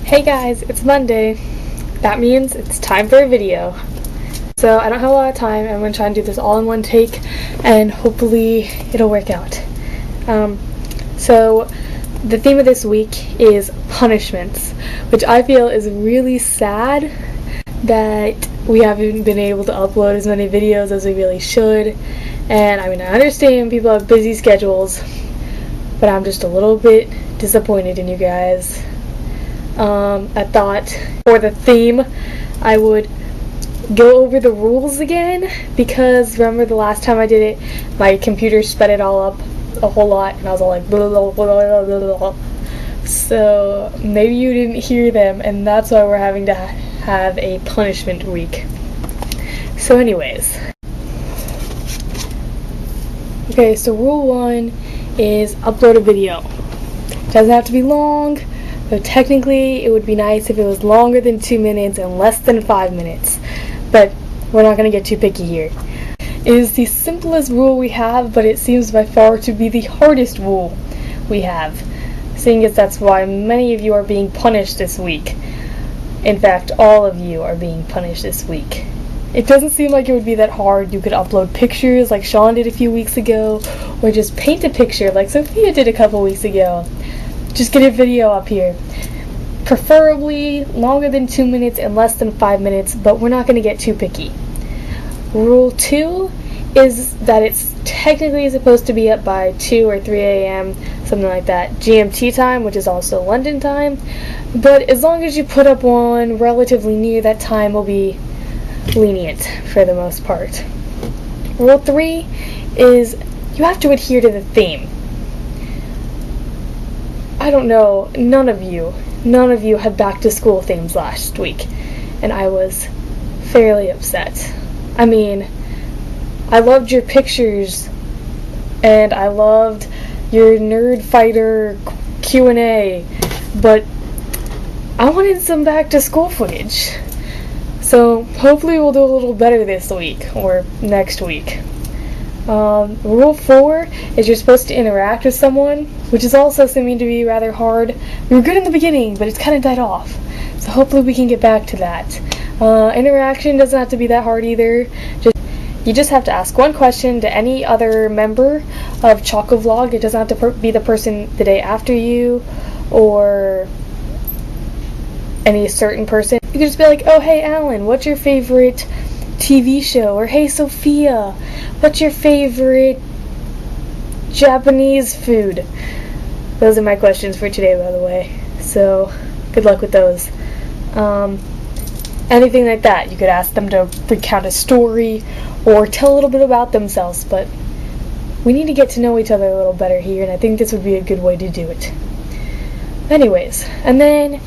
Hey guys, it's Monday. That means it's time for a video. So I don't have a lot of time. I'm going to try and do this all in one take and hopefully it'll work out. So the theme of this week is punishments, which I feel is really sad that we haven't been able to upload as many videos as we really should. And I mean, I understand people have busy schedules, but I'm just a little bit disappointed in you guys. I thought for the theme I would go over the rules again, because remember the last time I did it, my computer sped it all up a whole lot and I was all like blah, blah, blah, blah, blah. So maybe you didn't hear them, and that's why we're having to have a punishment week. So anyways, okay, so rule 1 is upload a video. It doesn't have to be long. So technically, it would be nice if it was longer than 2 minutes and less than 5 minutes, but we're not going to get too picky here. It is the simplest rule we have, but it seems by far to be the hardest rule we have, seeing as that's why many of you are being punished this week. In fact, all of you are being punished this week. It doesn't seem like it would be that hard. You could upload pictures like Sean did a few weeks ago, or just paint a picture like Sophia did a couple weeks ago. Just get a video up here. Preferably longer than 2 minutes and less than 5 minutes, but we're not going to get too picky. Rule 2 is that it's technically supposed to be up by 2 or 3 a.m., something like that, GMT time, which is also London time. But as long as you put up one relatively near that time, will be lenient for the most part. Rule 3 is you have to adhere to the theme. I don't know, none of you had back to school themes last week, and I was fairly upset. I mean, I loved your pictures, and I loved your Nerd Fighter Q&A, but I wanted some back to school footage. So hopefully we'll do a little better this week, or next week. Rule 4 is you're supposed to interact with someone, which is also seeming to be rather hard. We were good in the beginning, but it's kind of died off. So hopefully we can get back to that. Interaction doesn't have to be that hard either. You just have to ask one question to any other member of Chocovlog. It doesn't have to be the person the day after you, or any certain person. You can just be like, oh hey Alan, what's your favorite TV show? Or hey Sophia, what's your favorite Japanese food? Those are my questions for today, by the way. So good luck with those. Anything like that. You could ask them to recount a story or tell a little bit about themselves, but we need to get to know each other a little better here, and I think this would be a good way to do it. Anyways, and then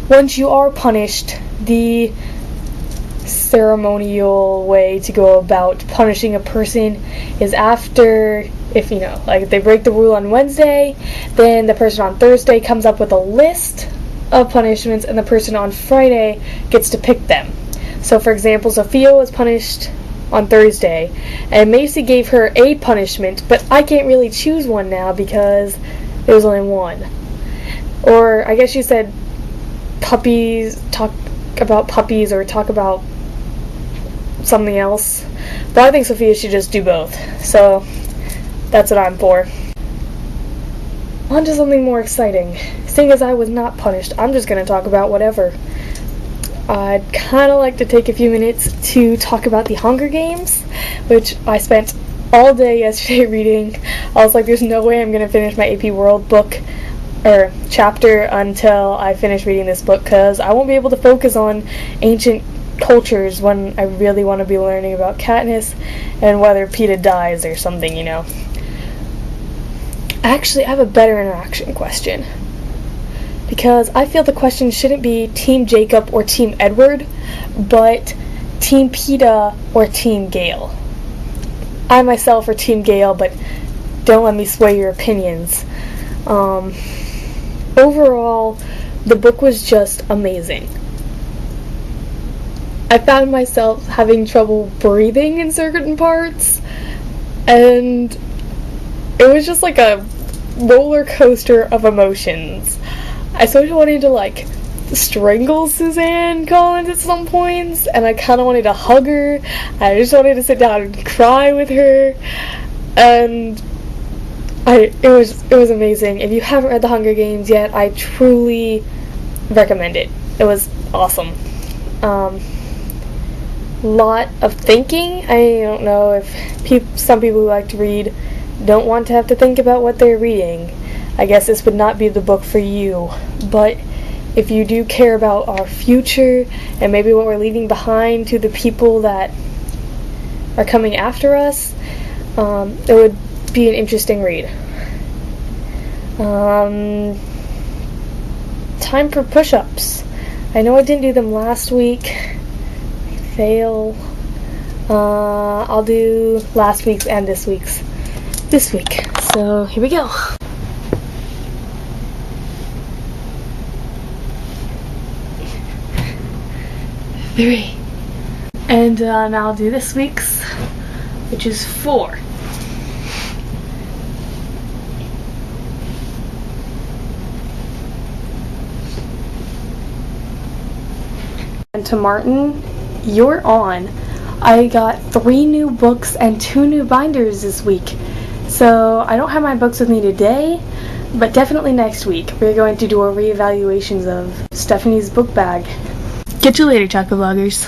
once you are punished, the ceremonial way to go about punishing a person is after, if they break the rule on Wednesday, then the person on Thursday comes up with a list of punishments, and the person on Friday gets to pick them. So for example, Sophia was punished on Thursday, and Macy gave her a punishment, but I can't really choose one now because there was only one. Or I guess she said puppies, talk about puppies, or talk about something else. But I think Sophia should just do both. So that's what I'm for. On to something more exciting. Seeing as I was not punished, I'm just going to talk about whatever. I'd kind of like to take a few minutes to talk about the Hunger Games, which I spent all day yesterday reading. I was like, there's no way I'm going to finish my AP World book or chapter until I finish reading this book, because I won't be able to focus on ancient cultures when I really want to be learning about Katniss and whether Peeta dies or something, Actually, I have a better interaction question, because I feel the question shouldn't be Team Jacob or Team Edward, but Team Peeta or Team Gale. I myself are Team Gale, but don't let me sway your opinions. Overall, the book was just amazing. I found myself having trouble breathing in certain parts, and it was just like a roller coaster of emotions. I sort of wanted to strangle Suzanne Collins at some points, and I kind of wanted to hug her. I just wanted to sit down and cry with her, and it was amazing. If you haven't read The Hunger Games yet, I truly recommend it. It was awesome. Lot of thinking. I don't know if some people who like to read don't want to have to think about what they're reading. I guess this would not be the book for you, but if you do care about our future and maybe what we're leaving behind to the people that are coming after us, it would be an interesting read. Time for push-ups. I know I didn't do them last week. Fail. I'll do last week's and this week. So here we go. 3. And now I'll do this week's, which is 4. And to Martin, you're on. I got 3 new books and 2 new binders this week. So I don't have my books with me today, but definitely next week. We're going to do our reevaluations of Stephanie's book bag. Catch you later, Chocovloggers.